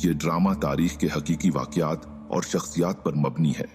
ये ड्रामा तारीख के हकीकी वाकयात और शख्सियात पर मबनी है।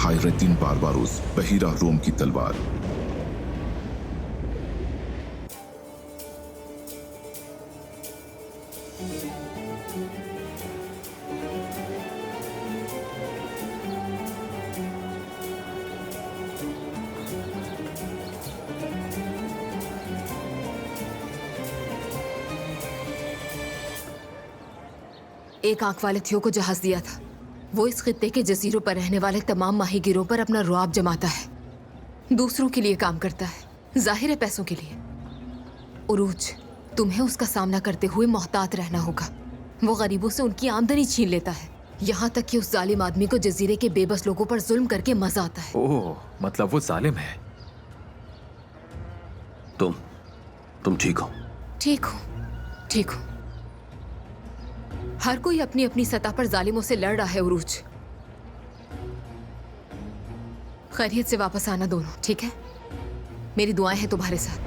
हायरद्दीन बारबारोस, बहीरा रोम की तलवार। एक आंख वाले थियो को जहाज दिया था। वो इस खित्ते के जजीरों पर रहने वाले तमाम माहीगिरों पर अपना रुआब जमाता है, दूसरों के लिए काम करता है, जाहिर है पैसों के लिए। उरूज, तुम्हें उसका सामना करते हुए मोहतात रहना होगा। वो गरीबों से उनकी आमदनी छीन लेता है, यहाँ तक कि उस जालिम आदमी को जजीरे के बेबस लोगों पर जुल्म करके मजा आता है। ओह, मतलब वो जालिम है। तुम ठीक हो? ठीक हूँ, ठीक हूँ। हर कोई अपनी अपनी सतह पर जालिमों से लड़ रहा है उरूज। खैरियत से वापस आना दोनों, ठीक है? मेरी दुआएं हैं तुम्हारे साथ।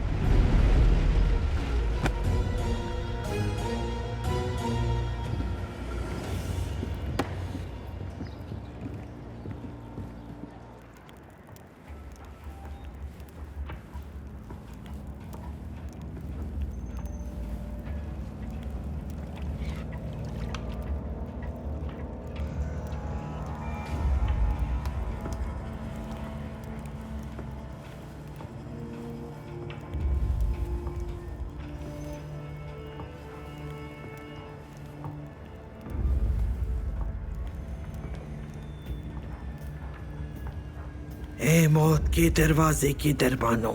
ए मौत के दरवाजे की दरबानों,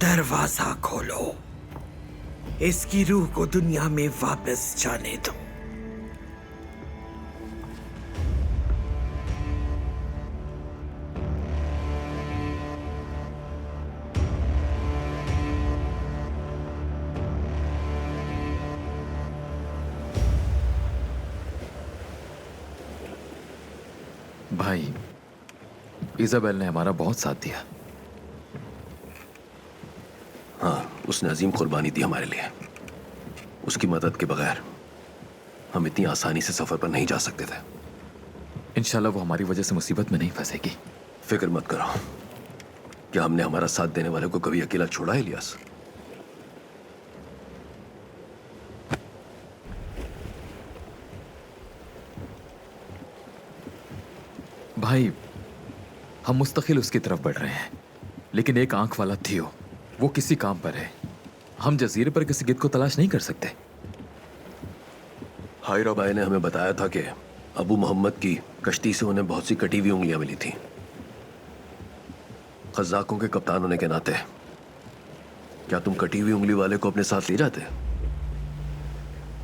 दरवाजा खोलो। इसकी रूह को दुनिया में वापस जाने दो। भाई, इजाबेल ने हमारा बहुत साथ दिया। हाँ, उसने अजीम कुर्बानी दी हमारे लिए। उसकी मदद के बगैर हम इतनी आसानी से सफर पर नहीं जा सकते थे। इंशाल्लाह वो हमारी वजह से मुसीबत में नहीं फंसेगी। फिक्र मत करो। क्या हमने हमारा साथ देने वाले को कभी अकेला छोड़ा है इलियास? भाई, हम मुस्तकिल उसकी तरफ बढ़ रहे हैं, लेकिन एक आंख वाला थियो, वो किसी काम पर है। हम जजीरे पर किसी गिद्ध को तलाश नहीं कर सकते। हायरा भाई ने हमें बताया था कि अबू मोहम्मद की कश्ती से उन्हें बहुत सी कटी हुई उंगलियां मिली थी। खज़ाकों के कप्तान होने के नाते क्या तुम कटी हुई उंगली वाले को अपने साथ ले जाते?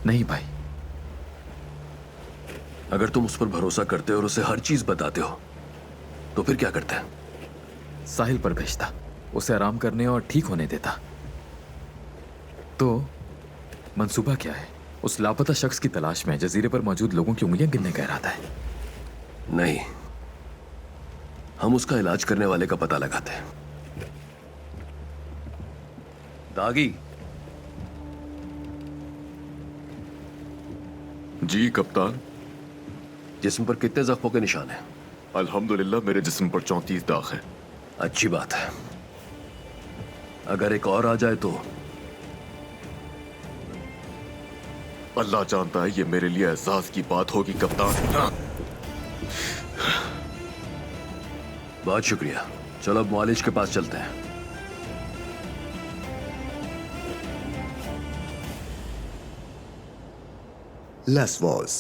नहीं भाई। अगर तुम उस पर भरोसा करते और उसे हर चीज बताते हो तो फिर क्या करते? साहिल पर भेजता, उसे आराम करने और ठीक होने देता। तो मंसूबा क्या है? उस लापता शख्स की तलाश में जजीरे पर मौजूद लोगों की उंगलियां गिनने का इरादा है। नहीं, हम उसका इलाज करने वाले का पता लगाते हैं। दागी, जी कप्तान। जिस्म पर कितने जख्मों के निशान हैं? अल्हम्दुलिल्लाह मेरे जिस्म पर 34 दाग हैं। अच्छी बात है। अगर एक और आ जाए तो? अल्लाह जानता है, ये मेरे लिए एहसास की बात होगी कप्तान। बहुत शुक्रिया। चलो अब मुआलिज के पास चलते हैं। Las Voz.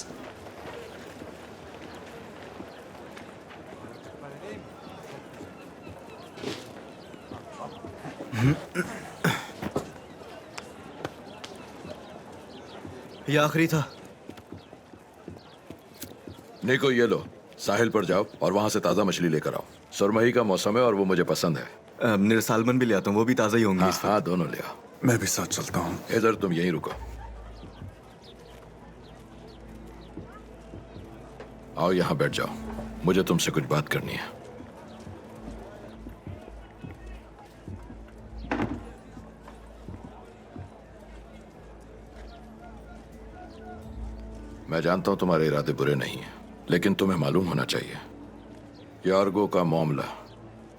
ये आखिरी था। निको, ये लो, साहिल पर जाओ और वहां से ताजा मछली लेकर आओ। सुरमई का मौसम है और वो मुझे पसंद है। मेरे सालमन भी ले आता हूँ, वो भी ताज़ा ही होंगे हाँ इस वक्त। हाँ, दोनों ले आओ। मैं भी साथ चलता हूँ। इधर तुम यहीं रुको। आओ यहाँ बैठ जाओ, मुझे तुमसे कुछ बात करनी है। मैं जानता हूं तुम्हारे इरादे बुरे नहीं हैं, लेकिन तुम्हें मालूम होना चाहिए यार्गो का मामला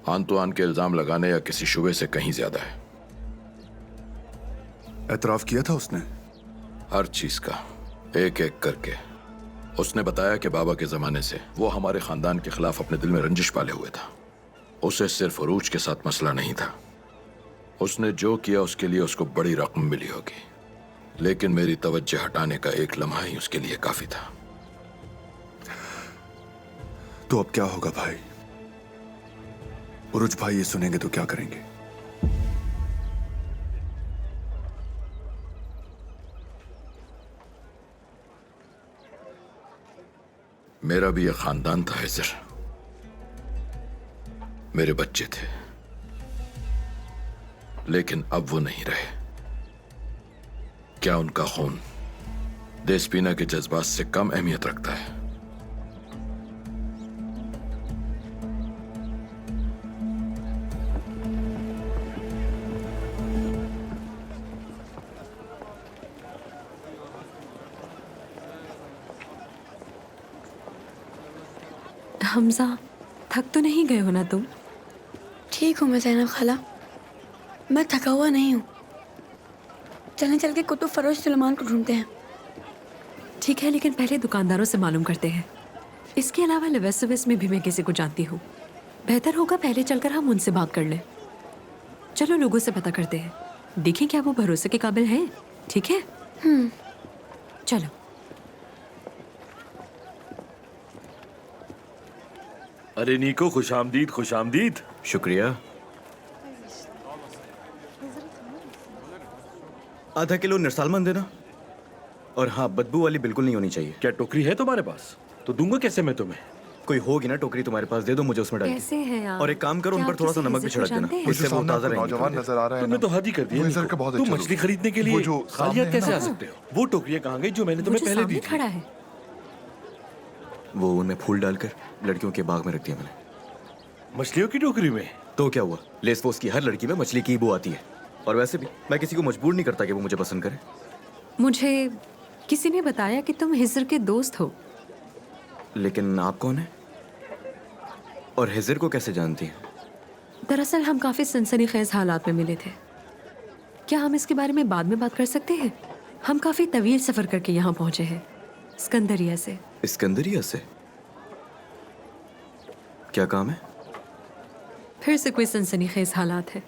आंतुआन के इल्जाम लगाने या किसी शुबे से कहीं ज्यादा है। एतराफ किया था उसने? हर चीज का, एक एक करके। उसने बताया कि बाबा के जमाने से वो हमारे खानदान के खिलाफ अपने दिल में रंजिश पाले हुए था। उसे सिर्फ अरूज के साथ मसला नहीं था। उसने जो किया उसके लिए उसको बड़ी रकम मिली होगी, लेकिन मेरी तवज्जो हटाने का एक लम्हा ही उसके लिए काफी था। तो अब क्या होगा भाई? उरुज भाई ये सुनेंगे तो क्या करेंगे? मेरा भी एक खानदान था हिजर, मेरे बच्चे थे, लेकिन अब वो नहीं रहे। क्या उनका खून देशपीना के जज्बात से कम अहमियत रखता है? हमजा, थक तो नहीं गए हो ना तुम? ठीक हूँ मैं ज़ैनब खाला, मैं थका हुआ नहीं हूँ। चलें चल के कुतुब फरोश सुलेमान को ढूंढते हैं। ठीक है, लेकिन पहले दुकानदारों से मालूम करते हैं। इसके अलावा लवेस में भी मैं किसी को जानती हूँ। बेहतर होगा पहले चलकर हम उनसे बात कर लें। चलो लोगों से पता करते हैं, देखें क्या वो भरोसे के काबिल हैं। ठीक है? चलो। अरे नीको, खुश आमदीद, खुश आमदीद। शुक्रिया। आधा किलो निरसालमन देना, और हाँ, बदबू वाली बिल्कुल नहीं होनी चाहिए। क्या टोकरी है तुम्हारे पास? तो दूंगा कैसे मैं तुम्हें? कोई होगी ना टोकरी तुम्हारे पास, दे दो मुझे, उसमें डाल कैसे हैं आप? और एक काम करो, उन पर थोड़ा सा नमक भी छिड़क देना, इससे वो ताज़ा रहेंगे। नौजवान नजर आ रहा है तुमने ना? तो हद ही कर दी है वो इधर नीको। का बहुत तुम अच्छा मछली लोग। खरीदने के वो लिए जो खाली सामने हाथ कैसे है आ ना? सकते हो? वो टोकरियां कहाँ गई जो मैंने वो तुम्हें जो पहले दी सामने थी? खड़ा है। वो उनमें फूल डालकर लड़कियों के बाग में रख दिया मैंने। मछलियों की टोकरी में? तो क्या हुआ? लेसफोस की हर लड़की में मछली की बू आती है, और वैसे भी मैं किसी को मजबूर नहीं करता कि वो मुझे पसंद करे। मुझे किसी ने बताया कि तुम हिजर के दोस्त हो। लेकिन आप कौन हैं? और हिजर को कैसे जानती हैं? दरअसल हम काफ़ी सनसनीखेज हालात में मिले थे। क्या हम इसके बारे में बाद में बात कर सकते हैं? हम काफ़ी तवील सफ़र करके यहाँ पहुँचे हैं, सिकंदरिया से। सिकंदरिया से? क्या काम है? फिर से कोई सनसनीखेज हालात है,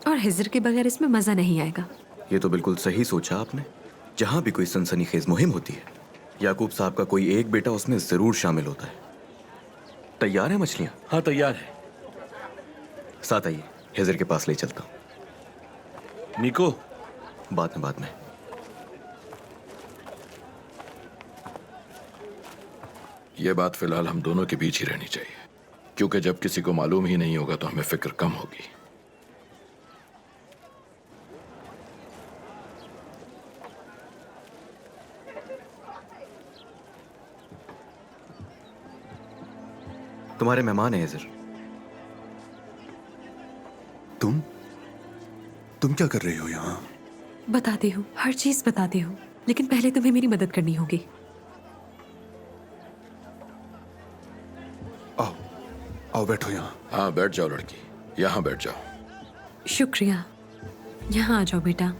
और हिजर के बगैर इसमें मज़ा नहीं आएगा। ये तो बिल्कुल सही सोचा आपने। जहाँ भी कोई सनसनीखेज मुहिम होती है, याकूब साहब का कोई एक बेटा उसमें जरूर शामिल होता है। तैयार है मछलियाँ? हाँ तैयार है। साथ आइए, हिजर के पास ले चलता हूँ। नीको, बाद में। ये बात फिलहाल हम दोनों के बीच ही रहनी चाहिए, क्योंकि जब किसी को मालूम ही नहीं होगा तो हमें फिक्र कम होगी। तुम्हारे मेहमान हैं हिजर। तुम क्या कर रही हो यहाँ? बताती हूँ, हर चीज बताती हूँ, लेकिन पहले तुम्हें मेरी मदद करनी होगी। आओ आओ बैठो यहाँ। हाँ बैठ जाओ लड़की, यहाँ बैठ जाओ। शुक्रिया। यहाँ आ जाओ बेटा।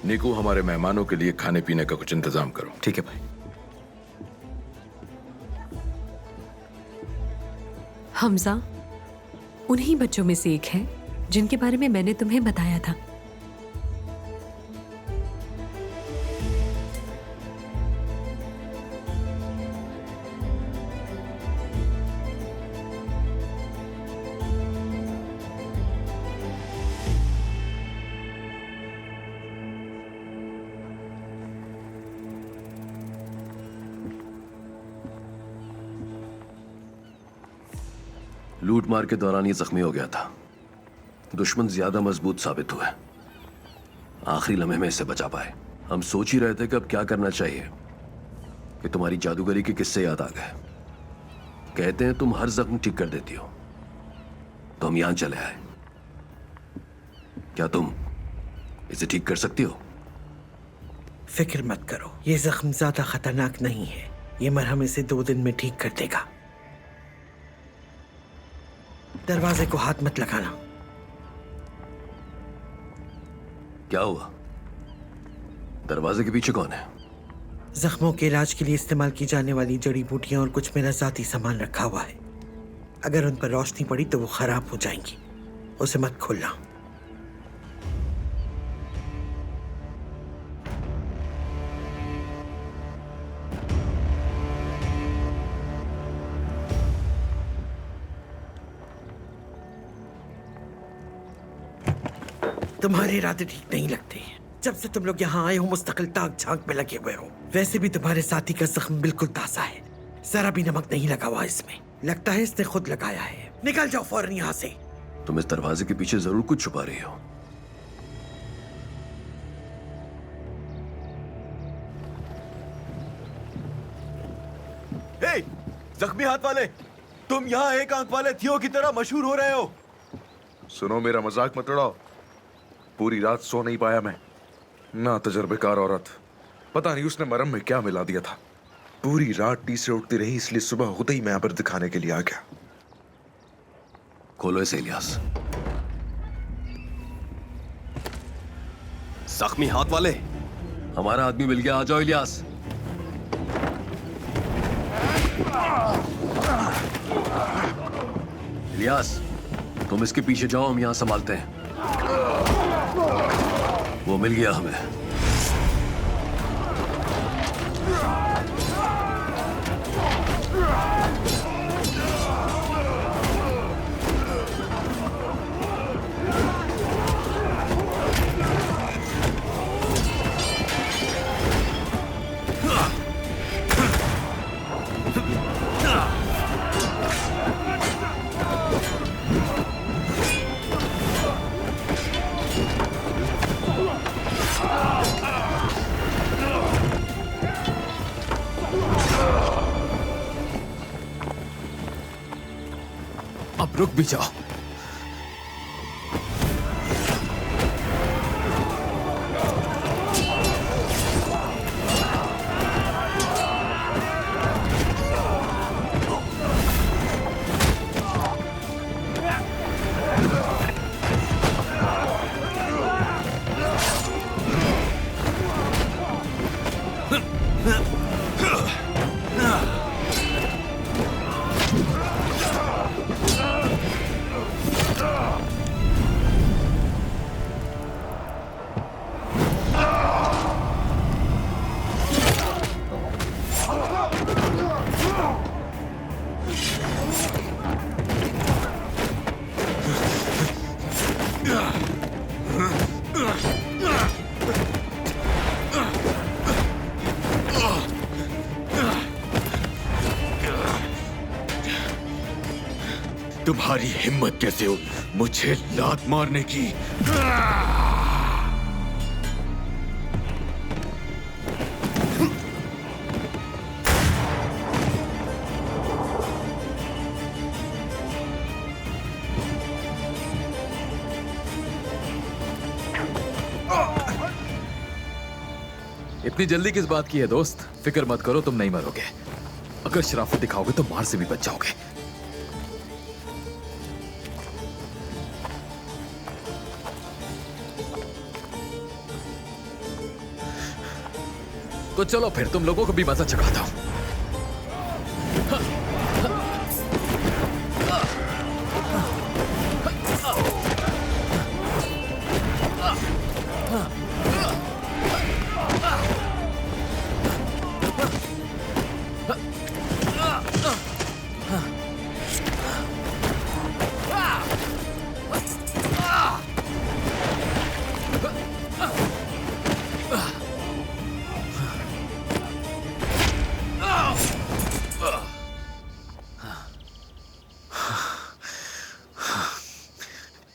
निकू, हमारे मेहमानों के लिए खाने पीने का कुछ इंतजाम करो। ठीक है भाई। हमजा उन्हीं बच्चों में से एक है जिनके बारे में मैंने तुम्हें बताया था। लूट मार के दौरान ये जख्मी हो गया था। दुश्मन ज्यादा मजबूत साबित हुआ। आखिरी लम्हे में इसे बचा पाए। हम सोच ही रहे थे कि अब क्या करना चाहिए कि तुम्हारी जादूगरी के किस्से याद आ गए। कहते हैं तुम हर जख्म ठीक कर देती हो, तो हम यहां चले आए। क्या तुम इसे ठीक कर सकती हो? फिक्र मत करो, ये जख्म ज्यादा खतरनाक नहीं है। ये मरहम इसे 2 दिन में ठीक कर देगा। दरवाजे को हाथ मत लगाना। क्या हुआ? दरवाजे के पीछे कौन है? जख्मों के इलाज के लिए इस्तेमाल की जाने वाली जड़ी बूटियां और कुछ मेरा जाती सामान रखा हुआ है। अगर उन पर रोशनी पड़ी तो वो खराब हो जाएंगी। उसे मत खोलना। तुम्हारे इरादे ठीक नहीं लगते। जब से तुम लोग यहाँ आए हो मुस्तकिल ताक झांक में लगे हुए हो। वैसे भी तुम्हारे साथी का जख्म बिल्कुल ताजा है, जरा भी नमक नहीं लगा हुआ इसमें। लगता है इसने खुद लगाया है। निकल जाओ फौरन यहाँ से। तुम इस दरवाजे के पीछे जरूर कुछ छुपा रही हो। हे, जख्मी हाथ वाले, तुम यहाँ एक आंख वाले थियो की तरह मशहूर हो रहे हो। सुनो, मेरा मजाक मत उड़ाओ। पूरी रात सो नहीं पाया मैं। ना तजर्बेकार औरत, पता नहीं उसने मरम में क्या मिला दिया था। पूरी रात टी से उठती रही, इसलिए सुबह होते ही मैं यहाँ पर दिखाने के लिए आ गया। खोलो इसे इलियास। जख्मी हाथ वाले, हमारा आदमी मिल गया। आ जाओ इलियास। इलियास, तुम इसके पीछे जाओ, हम यहां संभालते हैं। वो मिल गया हमें। अब रुक भी जाओ। तुम्हारी हिम्मत कैसे हो मुझे लात मारने की? इतनी जल्दी किस बात की है दोस्त? फिक्र मत करो, तुम नहीं मरोगे। अगर शराफत दिखाओगे तो मार से भी बच जाओगे। तो चलो फिर तुम लोगों को भी मजा चखाता हूं।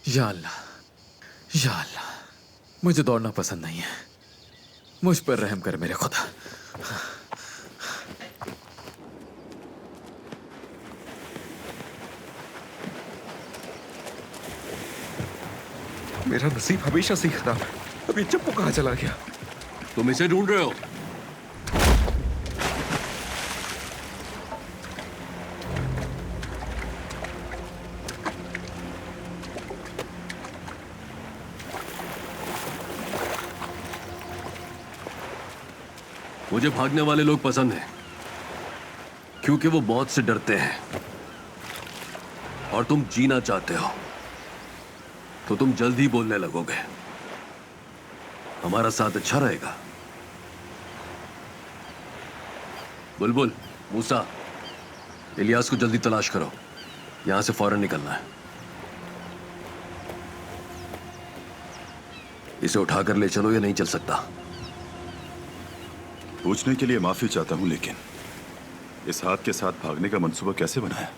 या अल्लाह, या अल्लाह, मुझे दौड़ना पसंद नहीं है। मुझ पर रहम कर मेरे खुदा। मेरा नसीब हमेशा से ही खराब है। अब ये चप्पू कहाँ चला गया? तुम इसे ढूंढ रहे हो? मुझे भागने वाले लोग पसंद हैं क्योंकि वो मौत से डरते हैं। और तुम जीना चाहते हो तो तुम जल्द ही बोलने लगोगे। हमारा साथ अच्छा रहेगा। बुलबुल, मूसा, इलियास को जल्दी तलाश करो। यहां से फौरन निकलना है। इसे उठाकर ले चलो या नहीं चल सकता। पूछने के लिए माफी चाहता हूं, लेकिन इस हाथ के साथ भागने का मंसूबा कैसे बनाया?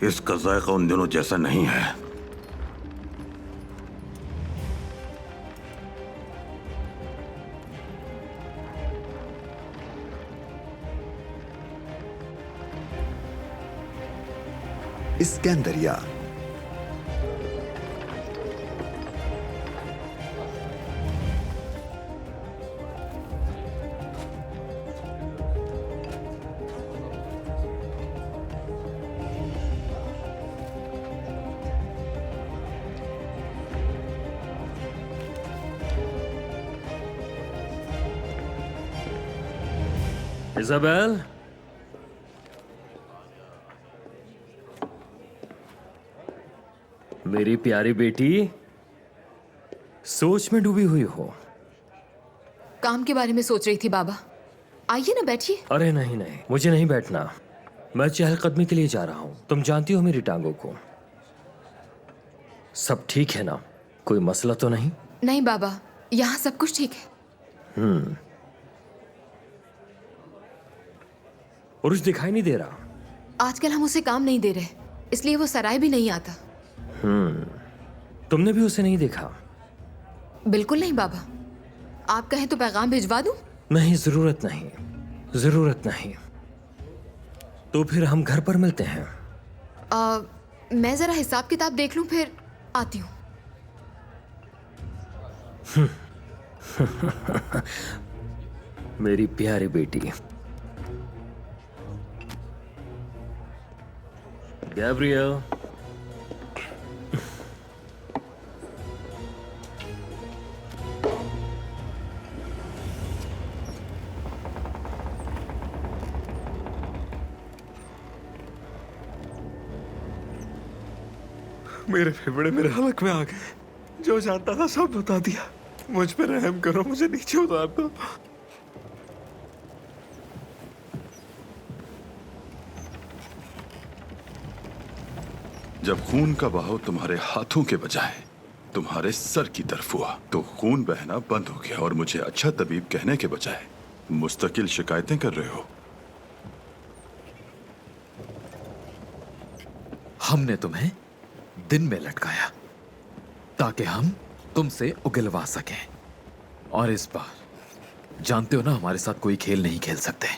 इसका जायका उन दिनों जैसा नहीं है। इस्कंदरिया। इजाबेल, मेरी प्यारी बेटी, सोच में डूबी हुई हो। काम के बारे में सोच रही थी बाबा। आइए ना, बैठिए। अरे नहीं नहीं, मुझे नहीं बैठना। मैं चहलकदमी के लिए जा रहा हूं। तुम जानती हो मेरी टांगों को। सब ठीक है ना? कोई मसला तो नहीं? नहीं बाबा, यहाँ सब कुछ ठीक है। उर्ज दिखाई नहीं दे रहा। आजकल हम उसे काम नहीं दे रहे, इसलिए वो सराय भी नहीं आता। तुमने भी उसे नहीं देखा? बिल्कुल नहीं बाबा। आप कहें तो पैगाम भिजवा दूं? नहीं, जरूरत नहीं, जरूरत नहीं। तो फिर हम घर पर मिलते हैं। मैं जरा हिसाब किताब देख लूं, फिर आती हूँ। मेरी प्यारी बेटी। गैब्रियल, मेरे फेफड़े मेरे हलक में आ गए। जो जानता था सब बता दिया। मुझ पर रहम करो, मुझे नीचे उतार दो। जब खून का बहाव तुम्हारे हाथों के बजाय तुम्हारे सर की तरफ हुआ तो खून बहना बंद हो गया और मुझे अच्छा तबीब कहने के बजाय मुस्तकिल शिकायतें कर रहे हो। हमने तुम्हें दिन में लटकाया ताकि हम तुमसे उगलवा सकें, और इस बार जानते हो ना हमारे साथ कोई खेल नहीं खेल सकते।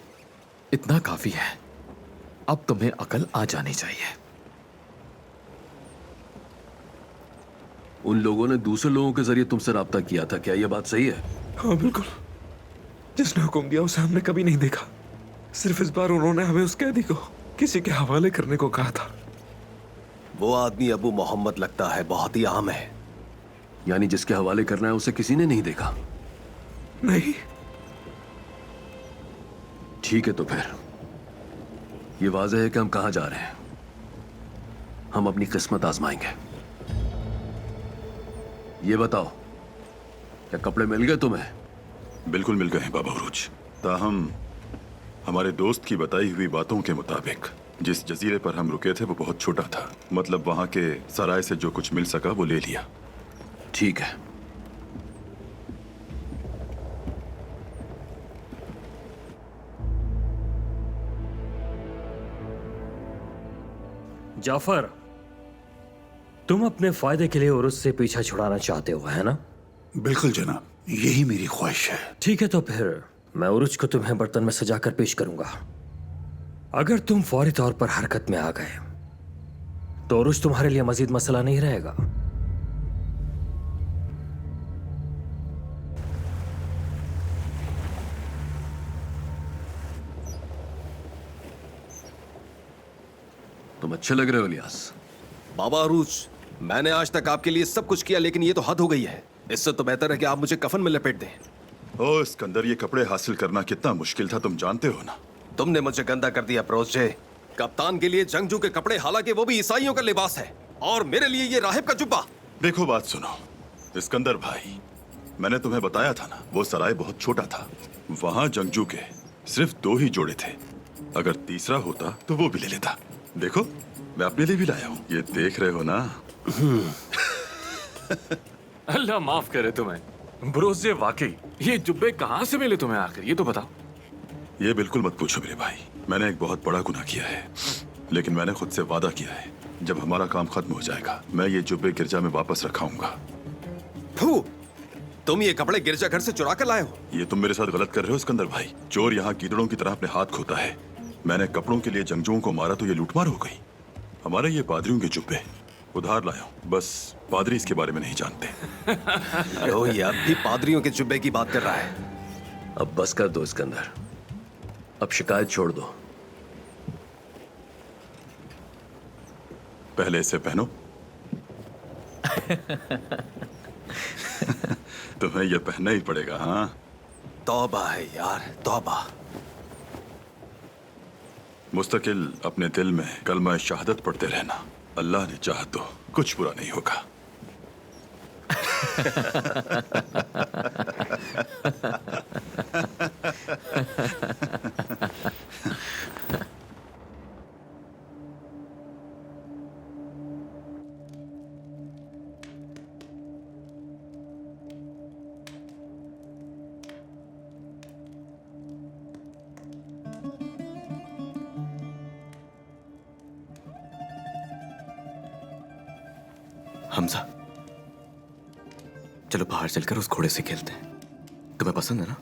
इतना काफी है। अब तुम्हें अकल आ जानी चाहिए। उन लोगों ने दूसरे लोगों के जरिए तुमसे राब्ता किया था, क्या यह बात सही है? हाँ बिल्कुल। जिसने हुक्म दिया उसे हमने कभी नहीं देखा। सिर्फ इस बार उन्होंने हमें उस कैदी को किसी के हवाले करने को कहा था। वो आदमी अबू मोहम्मद लगता है बहुत ही आम है। यानी जिसके हवाले करना है उसे किसी ने नहीं देखा? नहीं। ठीक है, तो फिर ये वाज़ेह है कि हम कहां जा रहे हैं। हम अपनी किस्मत आजमाएंगे। ये बताओ, क्या कपड़े मिल गए तुम्हें? बिल्कुल मिल गए हैं बाबा उरूज। ताहम हमारे दोस्त की बताई हुई बातों के मुताबिक जिस जजीरे पर हम रुके थे वो बहुत छोटा था। मतलब वहां के सराय से जो कुछ मिल सका वो ले लिया। ठीक है। जाफर, तुम अपने फायदे के लिए उरुस से पीछा छुड़ाना चाहते हो, है ना? बिल्कुल जनाब, यही मेरी ख्वाहिश है। ठीक है, तो फिर मैं उरुज को तुम्हें बर्तन में सजाकर पेश करूंगा। अगर तुम फौरी तौर पर हरकत में आ गए तो उरुज तुम्हारे लिए मजीद मसला नहीं रहेगा। तुम अच्छे लग रहे हो इलियास। बाबा अरूज, मैंने आज तक आपके लिए सब कुछ किया, लेकिन ये तो हद हो गई है। इससे तो बेहतर है कि आप मुझे कफन में लपेट दें। ओ सिकंदर, ये कपड़े हासिल करना कितना मुश्किल था तुम जानते हो ना। तुमने मुझे गंदा कर दिया प्रोजे। कप्तान के लिए जंगजू के कपड़े, हालांकि वो भी ईसाइयों का लिबास है, और मेरे लिए ये राहिब का जुब्बा। देखो बात सुनो सिकंदर भाई, मैंने तुम्हें बताया था ना वो सराय बहुत छोटा था। वहां जंगजू के सिर्फ 2 ही जोड़े थे। अगर तीसरा होता तो वो भी ले लेता। देखो मैं अपने लिए भी लाया हूँ, ये देख रहे हो ना। अल्लाह माफ करे तुम्हें ब्रोजे, वाकई ये जुब्बे कहाँ से मिले तुम्हें आखिर, ये तो बताओ। ये बिल्कुल मत पूछो मेरे भाई, मैंने एक बहुत बड़ा गुनाह किया है, लेकिन मैंने खुद से वादा किया है जब हमारा काम खत्म हो जाएगा मैं ये जुब्बे गिरजा में वापस रखाऊंगा। तुम ये कपड़े गिरजा घर से चुरा कर लाए हो? ये तुम मेरे साथ गलत कर रहे हो सिकंदर भाई। चोर यहाँ कीड़ों की तरह अपने हाथ खोता है। मैंने कपड़ों के लिए जंगजुओं को मारा तो ये लूटमार हो गई। हमारे ये पादरियों के जुब्बे उधार लाया हूं, बस पादरी इसके बारे में नहीं जानते। ये अब भी पादरियों के जुब्बे की बात कर रहा है। अब बस कर दो सिकंदर, अब शिकायत छोड़ दो। पहले इसे पहनो। तुम्हें यह पहनना ही पड़ेगा। हाँ, तौबा है यार, तौबा। मुस्तकिल अपने दिल में कलमा शहादत पढ़ते रहना। अल्लाह ने चाहा तो कुछ बुरा नहीं होगा। हमजा, चलो बाहर चलकर उस घोड़े से खेलते हैं। तुम्हें पसंद है ना?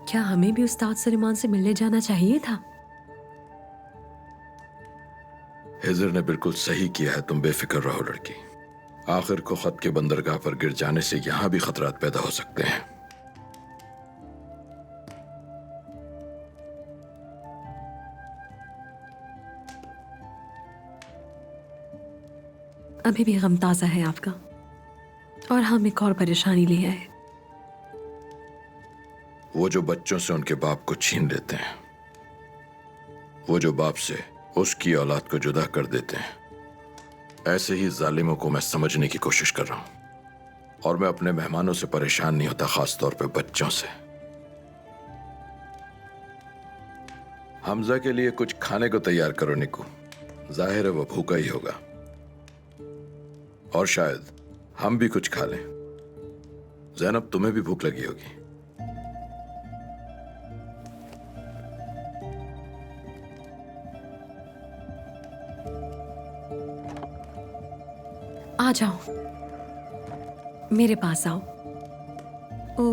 क्या हमें भी उस्ताद सुलेमान से मिलने जाना चाहिए था? हिजर ने बिल्कुल सही किया है, तुम बेफिक्र रहो लड़की। आखिर को खत के बंदरगाह पर गिर जाने से यहां भी खतरात पैदा हो सकते हैं। अभी भी गम ताज़ा है आपका, और हम एक और परेशानी ले आए। वो जो बच्चों से उनके बाप को छीन लेते हैं, वो जो बाप से उसकी औलाद को जुदा कर देते हैं, ऐसे ही जालिमों को मैं समझने की कोशिश कर रहा हूं। और मैं अपने मेहमानों से परेशान नहीं होता, खास तौर पे बच्चों से। हमजा के लिए कुछ खाने को तैयार करो निकू, जाहिर है वो भूखा ही होगा। और शायद हम भी कुछ खा लें। ज़ैनब, तुम्हें भी भूख लगी होगी। आ जाओ, मेरे पास आओ। ओ,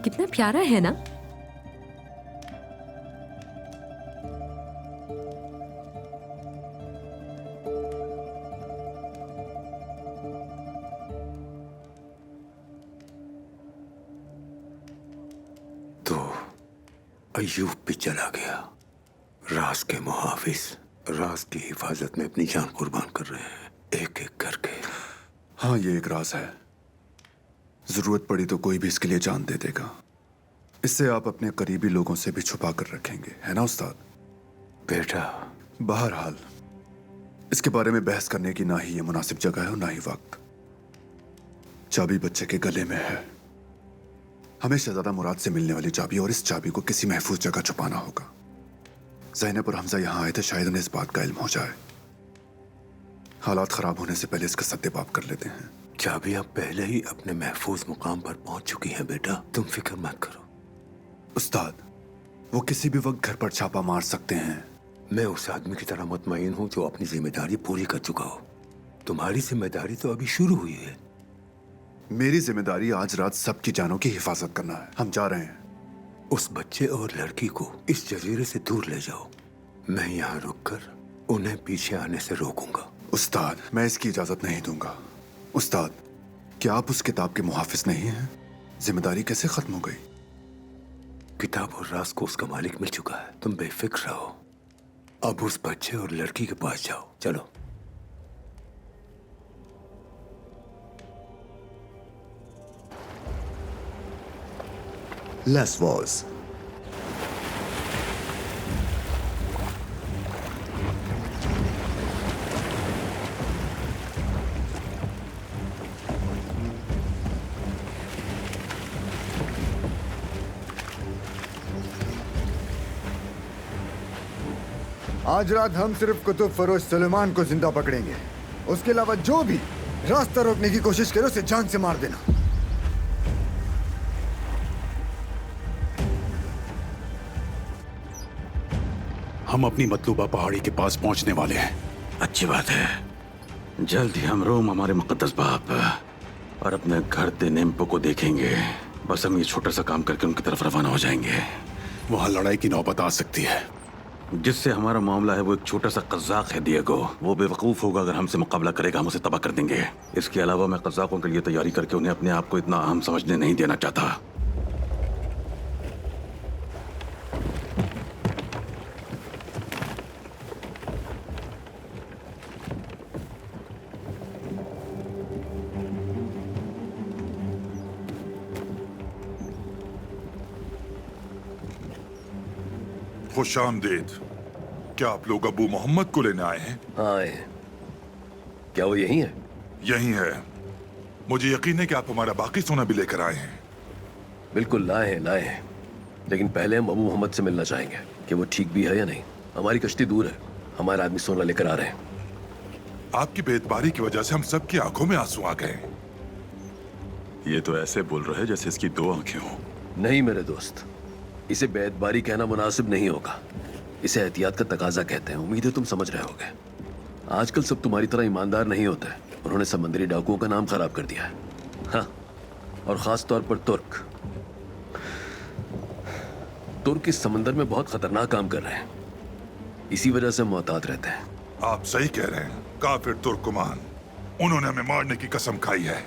कितना प्यारा है ना। तो अय्यूब भी चला गया। राज के मुहाफिज राज की हिफाजत में अपनी जान कुर्बान कर रहे हैं, एक एक करके। हाँ, ये एक राज है। जरूरत पड़ी तो कोई भी इसके लिए जान दे देगा। इससे आप अपने करीबी लोगों से भी छुपा कर रखेंगे, है ना उस्ताद? बेटा, बहरहाल इसके बारे में बहस करने की ना ही ये मुनासिब जगह है और ना ही वक्त। चाबी बच्चे के गले में है। हमें शहजादा मुराद से मिलने वाली चाबी और इस चाबी को किसी महफूज जगह छुपाना होगा। ज़ैनब और हमजा यहाँ आए थे, शायद उन्हें इस बात का इल्म हो जाए। हालात खराब होने से पहले इसका सद्देबाप कर लेते हैं। चाबी अब पहले ही अपने महफूज मुकाम पर पहुंच चुकी है बेटा, तुम फिक्र मत करो। उस्ताद, वो किसी भी वक्त घर पर छापा मार सकते हैं। मैं उस आदमी की तरह मुतमईन हूँ जो अपनी जिम्मेदारी पूरी कर चुका हो। तुम्हारी जिम्मेदारी तो अभी शुरू हुई है। मेरी जिम्मेदारी आज रात सबकी जानों की हिफाजत करना है। हम जा रहे हैं। उस बच्चे और लड़की को इस जजीरे से दूर ले जाओ। मैं यहाँ रुककर उन्हें पीछे आने से रोकूंगा। उस्ताद, मैं इसकी इजाजत नहीं दूंगा। उस्ताद, क्या आप उस किताब के मुहाफिज नहीं हैं? जिम्मेदारी कैसे खत्म हो गई? किताब और राज को उसका मालिक मिल चुका है, तुम बेफिक्र रहो। अब उस बच्चे और लड़की के पास जाओ। चलो। Les Wars। आज रात हम सिर्फ कुतुब फरोज सुलेमान को जिंदा पकड़ेंगे। उसके अलावा जो भी रास्ता रोकने की कोशिश करे उसे जान से मार देना। हम अपनी मतलूबा पहाड़ी के पास पहुंचने वाले हैं। अच्छी बात है। जल्द ही हम रोम, हमारे मुकद्दस बाप और अपने घर ते नेम्पो को देखेंगे। बस हम ये छोटा सा काम करके उनकी तरफ रवाना हो जाएंगे। वहां लड़ाई की नौबत आ सकती है। जिससे हमारा मामला है वो एक छोटा सा कज़ाक है डिएगो। वो बेवकूफ़ होगा अगर हमसे मुकाबला करेगा, हम उसे तबाह कर देंगे। इसके अलावा मैं कज़ाकों के लिए तैयारी करके उन्हें अपने आप को इतना अहम समझने नहीं देना चाहता। खुशामदीद। क्या आप लोग अबू मोहम्मद को लेने आए हैं? हाँ आए। क्या वो यही है? यही है। मुझे यकीन है कि आप हमारा बाकी सोना भी लेकर आए हैं। बिल्कुल लाए हैं, लाए हैं। लेकिन पहले हम अबू मोहम्मद से मिलना चाहेंगे कि वो ठीक भी है या नहीं। हमारी कश्ती दूर है, हमारे आदमी सोना लेकर आ रहे हैं। आपकी बेदबारी की वजह से हम सबकी आंखों में आंसू आ गए। ये तो ऐसे बोल रहे हैं जैसे इसकी दो आंखें हों। नहीं मेरे दोस्त, इसे बेदबारी कहना मुनासिब नहीं होगा। इसे एहतियात का तकाजा कहते हैं। उम्मीद है तुम समझ रहे होगे। आजकल सब तुम्हारी तरह ईमानदार नहीं होते। उन्होंने समंदरी डाकुओं का नाम खराब कर दिया है। हाँ, और खास तौर पर तुर्क इस समंदर में बहुत खतरनाक काम कर रहे हैं। इसी वजह से हम मोहतात रहते हैं। आप सही कह रहे हैं। काफिर तुर्कमान, उन्होंने हमें मारने की कसम खाई है,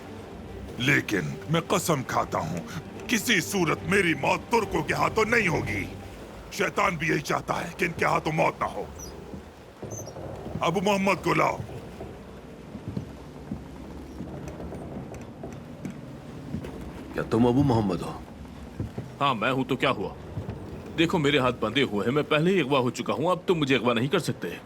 लेकिन मैं कसम खाता हूं किसी सूरत मेरी मौत तुर्कों के हाथों नहीं होगी। शैतान भी यही चाहता है कि इनके हाथों मौत ना हो। अबू मोहम्मद को लाओ। क्या तुम अबू मोहम्मद हो? हाँ मैं हूं, तो क्या हुआ? देखो मेरे हाथ बंधे हुए हैं, मैं पहले ही अगवा हो चुका हूं, अब तुम मुझे अगवा नहीं कर सकते।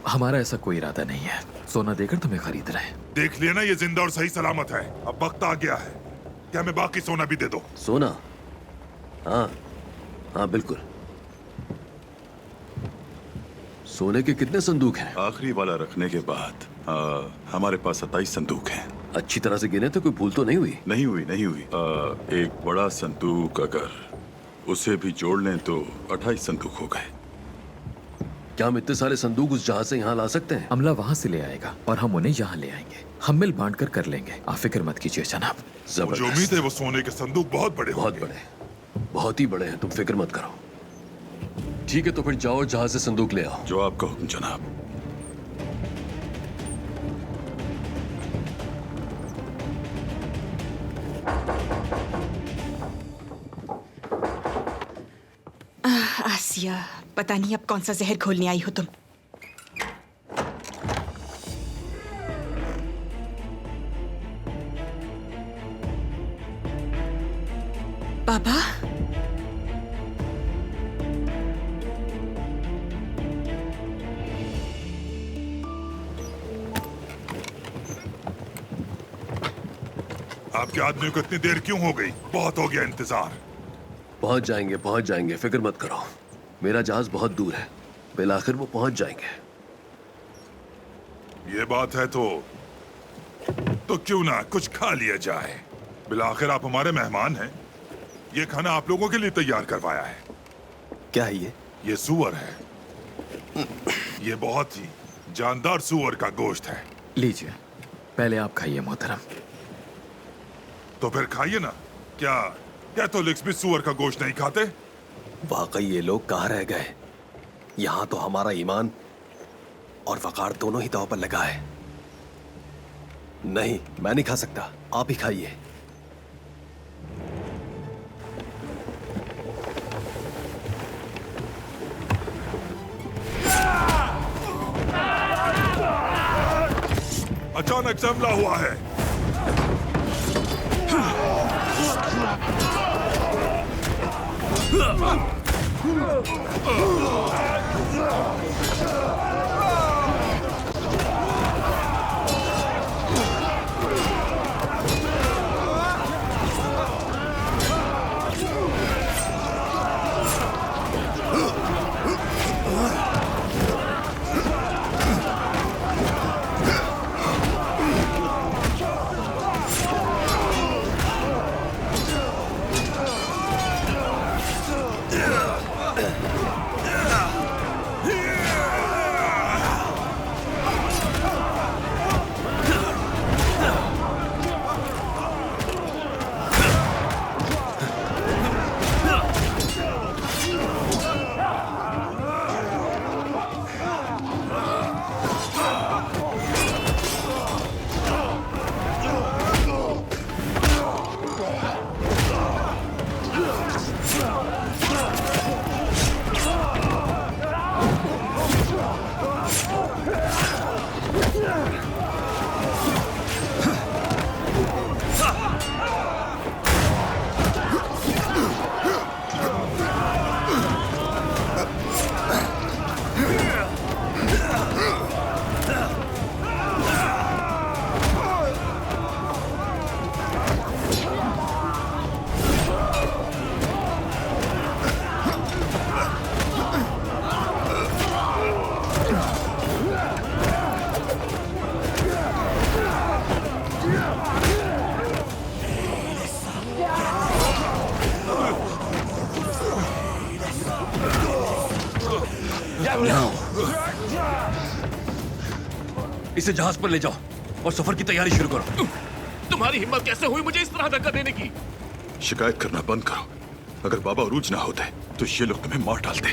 हमारा ऐसा कोई इरादा नहीं है, सोना देकर तुम्हें खरीद रहे हैं। देख लिया ना, ये जिंदा और सही सलामत है। अब वक्त आ गया है कि हमें बाकी सोना भी दे दो। सोना? हाँ हाँ बिल्कुल। सोने के कितने संदूक हैं? आखिरी वाला रखने के बाद हमारे पास 27 संदूक हैं। अच्छी तरह से गिने थे, कोई भूल तो नहीं हुई? नहीं हुई, नहीं हुई। एक बड़ा संदूक अगर उसे भी जोड़ लें तो 28 संदूक हो गए। क्या हम इतने सारे संदूक उस जहाज से यहाँ ला सकते हैं? अमला वहाँ से ले आएगा और हम उन्हें यहाँ ले आएंगे। हम मिल बांट कर लेंगे, आप फिक्र मत कीजिए जनाब। मुझे उम्मीद है वो सोने के संदूक बहुत बड़े बहुत बड़े, बहुत ही बड़े हैं, तुम फिक्र मत करो। ठीक है, तो फिर जाओ जहाज से संदूक ले आओ। जो आपका हुक्म जनाब। आसिया, पता नहीं अब कौन सा जहर घोलने आई हो तुम। बाबा, आपके आदमी को इतनी देर क्यों हो गई? बहुत हो गया इंतजार। पहुंच जाएंगे, फिक्र मत करो। मेरा जहाज बहुत दूर है, बिलाखिर वो पहुंच जाएंगे। ये बात है तो क्यों ना कुछ खा लिया जाए। बिलाखिर आप हमारे मेहमान हैं। ये खाना आप लोगों के लिए तैयार करवाया है। क्या है ये? ये सूअर है। ये बहुत ही जानदार सूअर का गोश्त है। लीजिए, पहले आप खाइए मोहतरम। तो फिर खाइए ना। क्या कैथोलिक्स भी सूअर का गोश्त नहीं खाते? वाकई ये लोग कहाँ रह गए? यहाँ तो हमारा ईमान और वकार दोनों ही दांव पर लगा है। नहीं, मैं नहीं खा सकता, आप ही खाइए। अचानक से हमला हुआ है। इसे जहाज पर ले जाओ और सफर की तैयारी शुरू करो। तुम्हारी हिम्मत कैसे हुई मुझे इस तरह धक्का देने की? शिकायत करना बंद करो। अगर बाबा अरूज ना होते तो ये लोग तुम्हें मार डालते।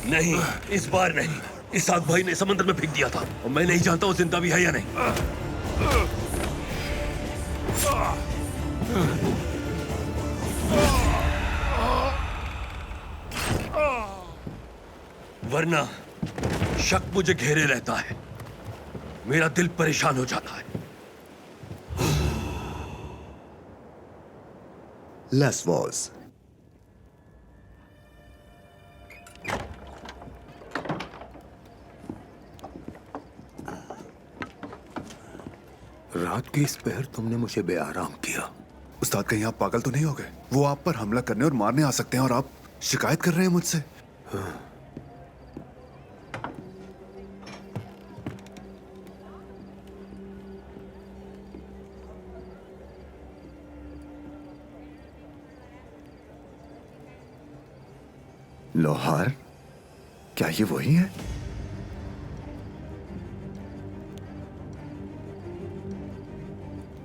नहीं, इस बार नहीं। इसाक भाई ने समंदर में फेंक दिया था और मैं नहीं जानता वो जिंदा भी है या नहीं। वरना शक मुझे घेरे रहता है, मेरा दिल परेशान हो जाता है। Less Wars. रात के इस पहर तुमने मुझे बेआराम किया। उस्ताद, कहीं आप पागल तो नहीं हो गए? वो आप पर हमला करने और मारने आ सकते हैं और आप शिकायत कर रहे हैं मुझसे? हाँ। लोहार, क्या ये वही है?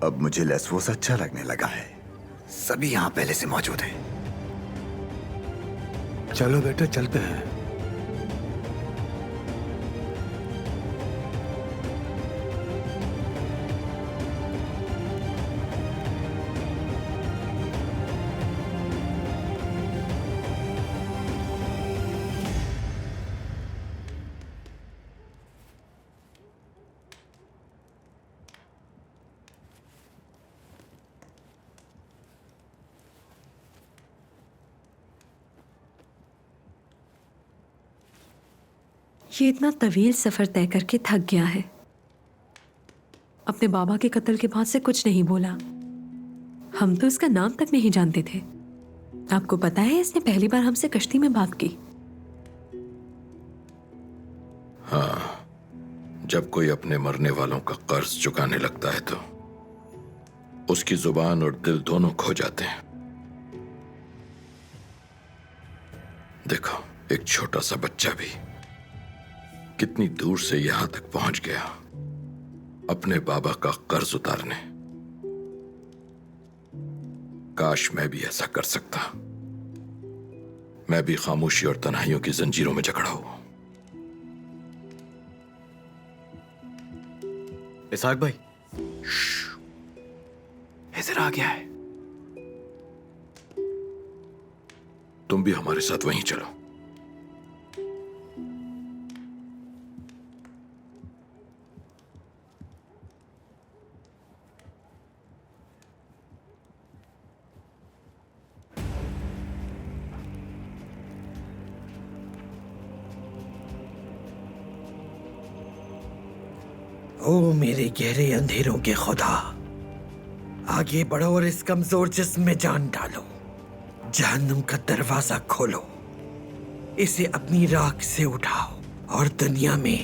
अब मुझे लेस्वोस अच्छा लगने लगा है। सभी यहां पहले से मौजूद हैं। चलो बेटा, चलते हैं। ये इतना तवील सफर तय करके थक गया है। अपने बाबा के कत्ल के बाद से कुछ नहीं बोला। हम तो इसका नाम तक नहीं जानते थे। आपको पता है, इसने पहली बार हमसे कश्ती में बात की। हाँ, जब कोई अपने मरने वालों का कर्ज चुकाने लगता है तो उसकी जुबान और दिल दोनों खो जाते हैं। देखो, एक छोटा सा बच्चा भी कितनी दूर से यहां तक पहुंच गया अपने बाबा का कर्ज उतारने। काश मैं भी ऐसा कर सकता। मैं भी खामोशी और तन्हाइयों की जंजीरों में जकड़ा हूं। इसाक भाई, इधर आ गया है। तुम भी हमारे साथ वहीं चलो। ओ मेरे गहरे अंधेरों के खुदा, आगे बढ़ो और इस कमजोर जिस्म में जान डालो। जहन्नुम का दरवाजा खोलो, इसे अपनी राख से उठाओ और दुनिया में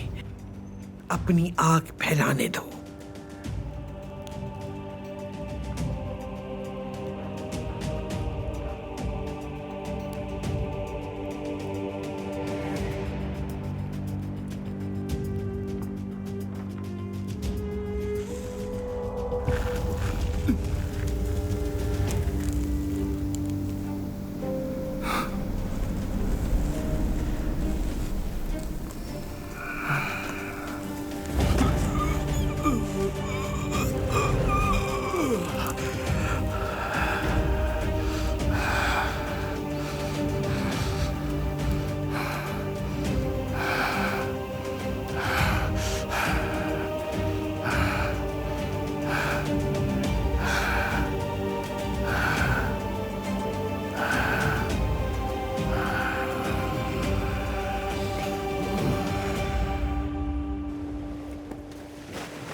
अपनी आग फैलाने दो।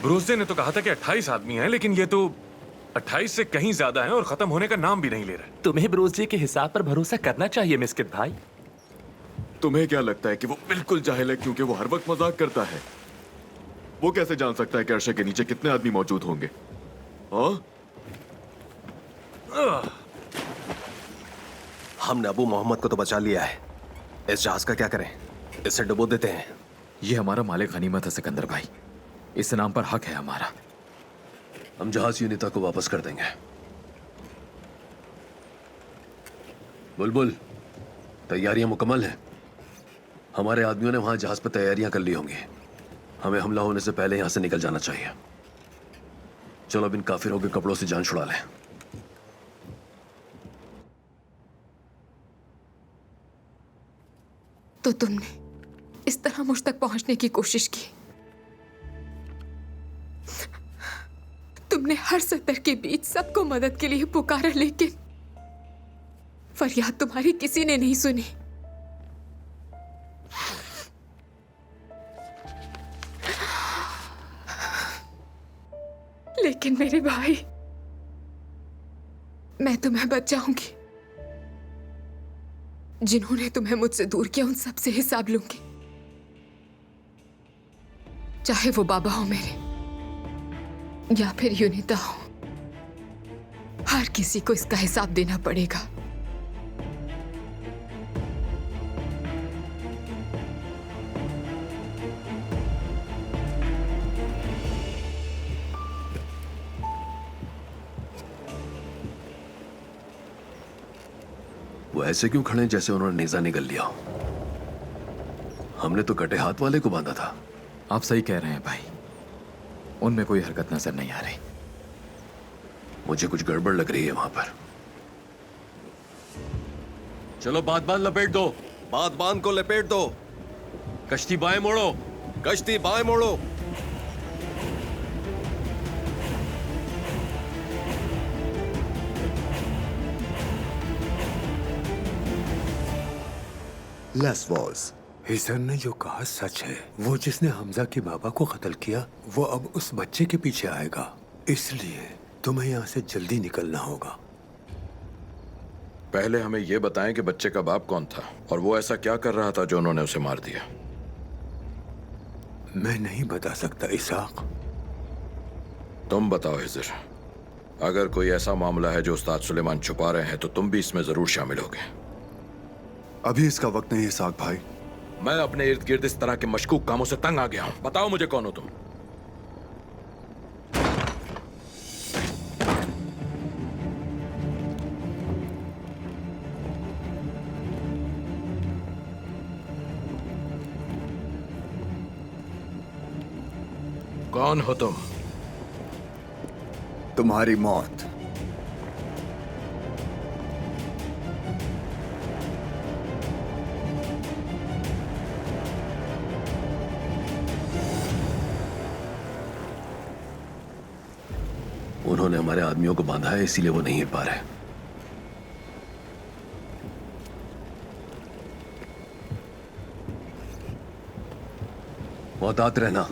ब्रूसडे ने तो कहा था कि 28 आदमी हैं, लेकिन ये तो 28 से कहीं ज्यादा हैं और खत्म होने का नाम भी नहीं ले रहे। तुम्हें ब्रूसडे के हिसाब पर भरोसा करना चाहिए मिस्किट भाई। तुम्हें क्या लगता है कि वो बिल्कुल जाहिल है क्योंकि वो हर वक्त मजाक करता है? वो कैसे जान सकता है कि अर्शे के नीचे कितने आदमी मौजूद होंगे? हाँ? हमने अबू मोहम्मद को तो बचा लिया है, इस जहाज का क्या करें? इसे डुबो देते हैं। ये हमारा मालिक गनीमत है सिकंदर भाई, इस नाम पर हक है हमारा। हम जहाज यूनिता को वापस कर देंगे। बुलबुल, तैयारियां मुकम्मल हैं। हमारे आदमियों ने वहां जहाज पर तैयारियां कर ली होंगी। हमें हमला होने से पहले यहां से निकल जाना चाहिए। चलो अब इन काफिरों के कपड़ों से जान छुड़ा लें। तो तुमने इस तरह मुझ तक पहुंचने की कोशिश की। तुमने हर सतर के बीच सबको मदद के लिए पुकारा, लेकिन फरियाद तुम्हारी किसी ने नहीं सुनी। लेकिन मेरे भाई, मैं तुम्हें बचाऊंगी। जिन्होंने तुम्हें मुझसे दूर किया उन सब से हिसाब लूंगी, चाहे वो बाबा हो मेरे या फिर यूनिता हो। हर किसी को इसका हिसाब देना पड़ेगा। वो ऐसे क्यों खड़े हैं जैसे उन्होंने नेजा निगल लिया हो? हमने तो कटे हाथ वाले को बांधा था। आप सही कह रहे हैं भाई, उनमें कोई हरकत नजर नहीं आ रही। मुझे कुछ गड़बड़ लग रही है वहां पर। चलो बात लपेट दो, बांध को लपेट दो। कश्ती बाएं मोड़ो, कश्ती बाएं मोड़ो। लसवॉस, हिजर ने जो कहा सच है। वो जिसने हमजा के बाबा को कत्ल किया, वो अब उस बच्चे के पीछे आएगा। इसलिए तुम्हें यहाँ से जल्दी निकलना होगा। पहले हमें यह बताएं कि बच्चे का बाप कौन था और वो ऐसा क्या कर रहा था जो उन्होंने उसे मार दिया। मैं नहीं बता सकता इसाक। तुम बताओ हिजर, अगर कोई ऐसा मामला है जो उस्ताद सुलेमान छुपा रहे हैं तो तुम भी इसमें जरूर शामिल होगे। अभी इसका वक्त नहीं है इसाक भाई। मैं अपने इर्द गिर्द इस तरह के मशकूक कामों से तंग आ गया हूं। बताओ मुझे कौन हो तुम? कौन हो तुम? तुम्हारी मौत। उन्होंने हमारे आदमियों को बांधा है, इसीलिए वो नहीं हिल पा रहे। मोहतात रहना।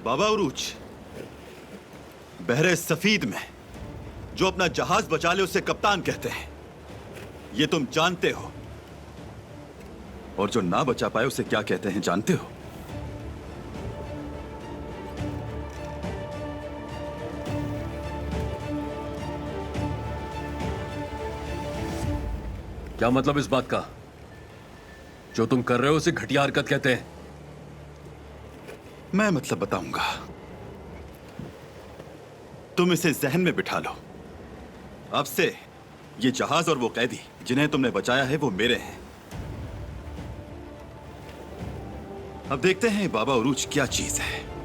बाबा उरूज, बहरे सफीद में जो अपना जहाज बचा ले उसे कप्तान कहते हैं, ये तुम जानते हो। और जो ना बचा पाए उसे क्या कहते हैं जानते हो? क्या मतलब इस बात का? जो तुम कर रहे हो उसे घटिया हरकत कहते हैं। मैं मतलब बताऊंगा, तुम इसे जहन में बिठा लो। अब से ये जहाज और वो कैदी जिन्हें तुमने बचाया है वो मेरे हैं। अब देखते हैं बाबा उरूज क्या चीज है।